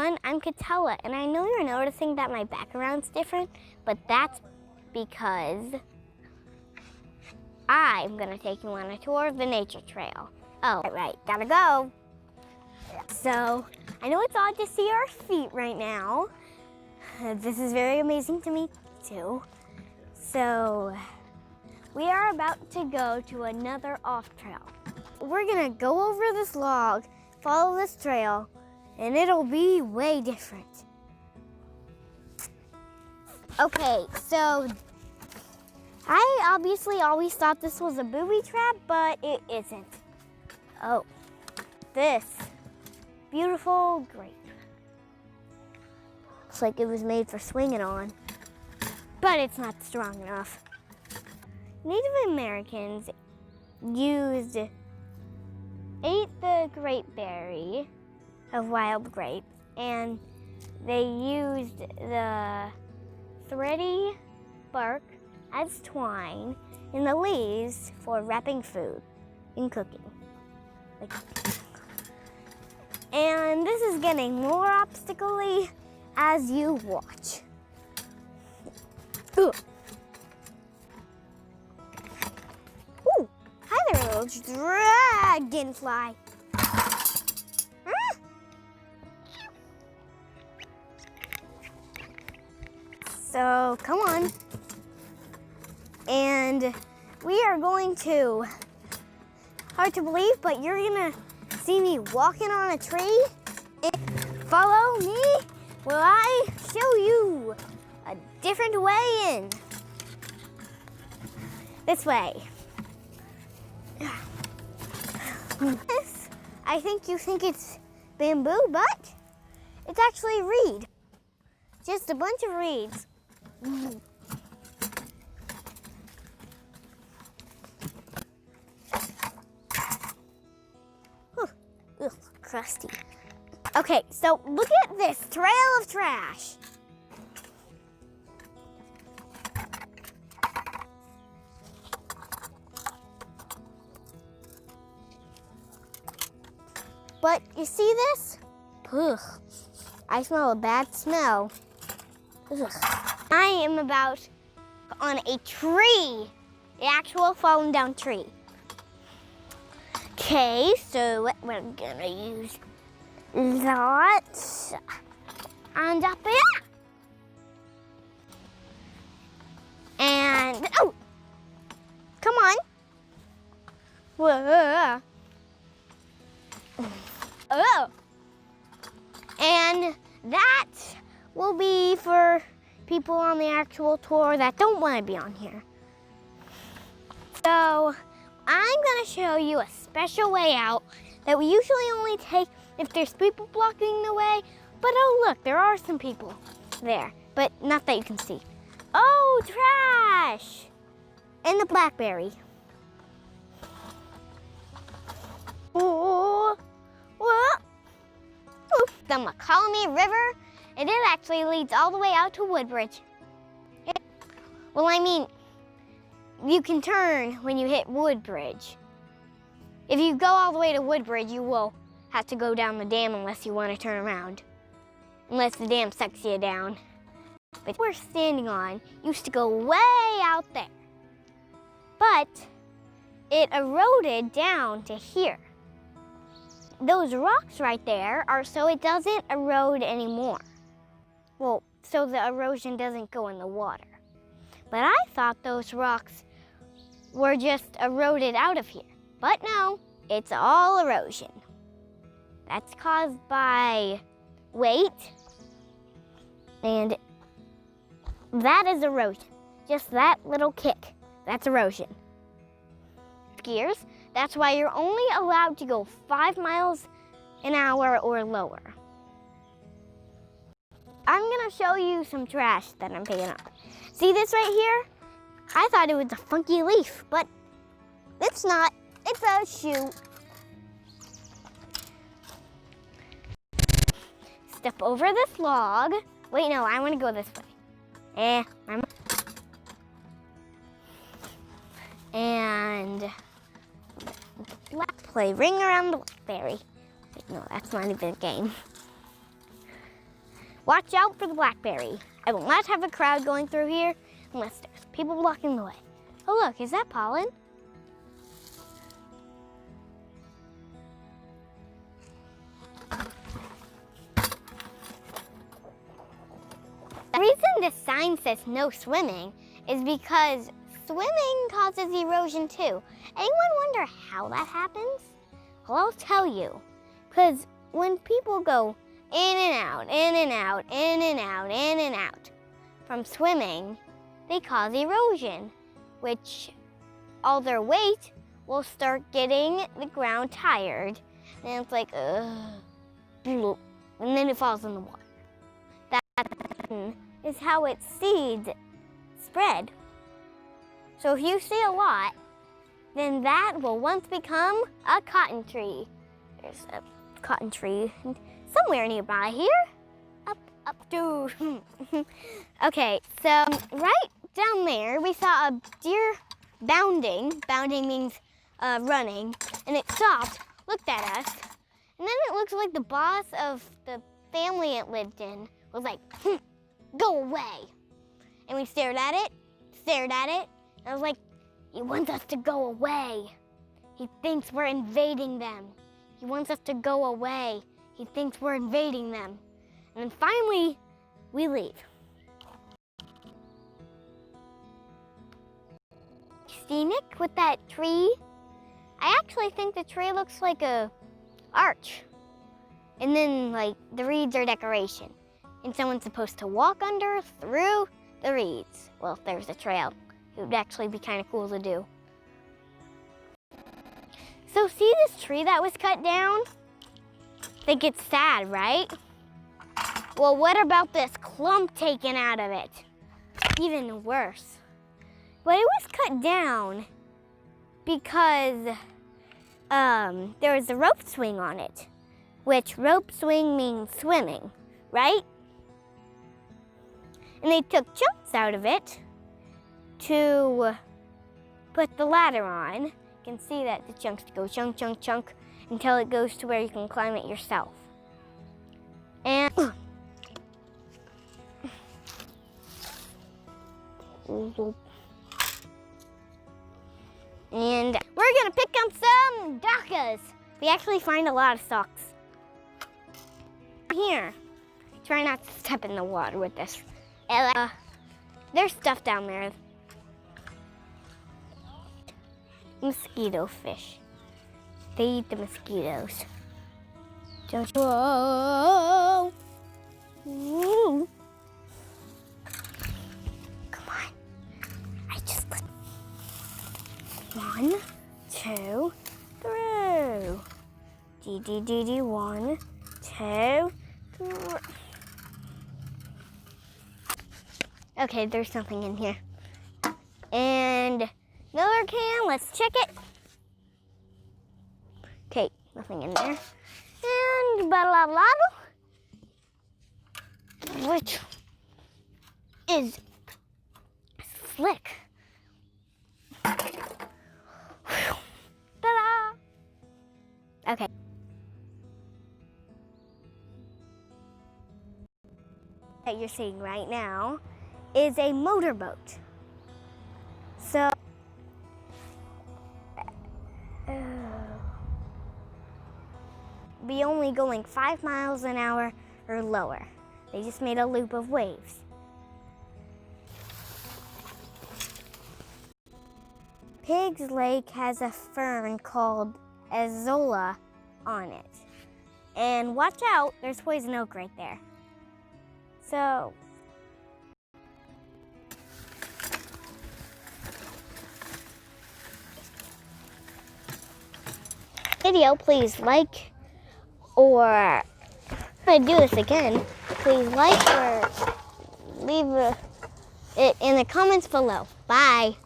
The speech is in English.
everyone, I'm Katella, and I know you're noticing that my background's different, but that's because I'm gonna take you on a tour of the nature trail. Oh, right, gotta go. So, I know it's odd to see our feet right now. This is very amazing to me too. So, we are about to go to another off trail. We're gonna go over this log, follow this trail, and it'll be way different. Okay, so I obviously always thought this was a booby trap, but it isn't. Oh, this beautiful grape. Looks like it was made for swinging on, but it's not strong enough. Native Americans ate the grape berry of wild grapes, and they used the thready bark as twine and the leaves for wrapping food and cooking. And this is getting more obstacle-y as you watch. Ugh. Ooh, hi there, little dragonfly. So come on. And we are going to, hard to believe, but you're gonna see me walking on a tree. And follow me while I show you a different way in. This way. This, I think you think it's bamboo, but it's actually reed. Just a bunch of reeds. Ugh, crusty. Okay, so look at this trail of trash. But you see this? Ugh, I smell a bad smell. Ugh. I am about on a tree, the actual fallen down tree. Okay, so we're gonna use that and up here. And, oh, come on. Whoa. Oh. And that will be for people on the actual tour that don't want to be on here. So I'm gonna show you a special way out that we usually only take if there's people blocking the way. But oh look, there are some people there, but not that you can see. Oh, trash! And the blackberry. Oh, what? The McCallamy River, and it actually leads all the way out to Woodbridge. Well, I mean, you can turn when you hit Woodbridge. If you go all the way to Woodbridge, you will have to go down the dam unless you want to turn around. Unless the dam sucks you down. But we're standing on used to go way out there. But it eroded down to here. Those rocks right there are so it doesn't erode anymore. Well, so the erosion doesn't go in the water. But I thought those rocks were just eroded out of here. But no, it's all erosion. That's caused by weight, and that is erosion. Just that little kick, that's erosion. Skiers, that's why you're only allowed to go 5 miles an hour or lower. I'm gonna show you some trash that I'm picking up. See this right here? I thought it was a funky leaf, but it's not. It's a shoe. Step over this log. Wait, no, I want to go this way. And let's play Ring Around the Blackberry. Wait, no, that's not even a game. Watch out for the blackberry. I will not have a crowd going through here unless there's people blocking the way. Oh look, is that pollen? The reason this sign says no swimming is because swimming causes erosion too. Anyone wonder how that happens? Well, I'll tell you. Because when people go in and out, in and out, in and out, in and out from swimming, they cause erosion, which all their weight will start getting the ground tired. And it's like, bloop, and then it falls in the water. That is how its seeds spread. So if you see a lot, then that will once become a cotton tree. There's a cotton tree somewhere nearby here. Up, dude. Okay, so right down there, we saw a deer bounding. Bounding means running. And it stopped, looked at us, and then it looks like the boss of the family it lived in was like, go away. And we stared at it, and I was like, he wants us to go away. He thinks we're invading them. He wants us to go away. He thinks we're invading them. And then finally, we leave. Scenic with that tree. I actually think the tree looks like a arch. And then like the reeds are decoration. And someone's supposed to walk under, through the reeds. Well, if there's a trail, it would actually be kind of cool to do. So see this tree that was cut down? Think it's sad, right? Well, what about this clump taken out of it? Even worse. But it was cut down because there was a rope swing on it, which rope swing means swimming, right? And they took chunks out of it to put the ladder on. You can see that the chunks go chunk, chunk, chunk until it goes to where you can climb it yourself. And we're gonna pick up some dakas. We actually find a lot of socks. Here, try not to step in the water with this. There's stuff down there. Mosquito fish. They eat the mosquitoes. Don't you? Whoa! Ooh. Come on. I just let. 1, 2, 3. D. 1, 2, 3. Okay, there's something in here. And another can, let's check it. Okay, nothing in there. And bottle, which is slick. Ta-da! Okay. That you're seeing right now is a motorboat. So, be only going 5 miles an hour or lower. They just made a loop of waves. Pig's Lake has a fern called Azolla on it. And watch out, there's poison oak right there. So, video, please like, or if I do this again, please like or leave it in the comments below. Bye.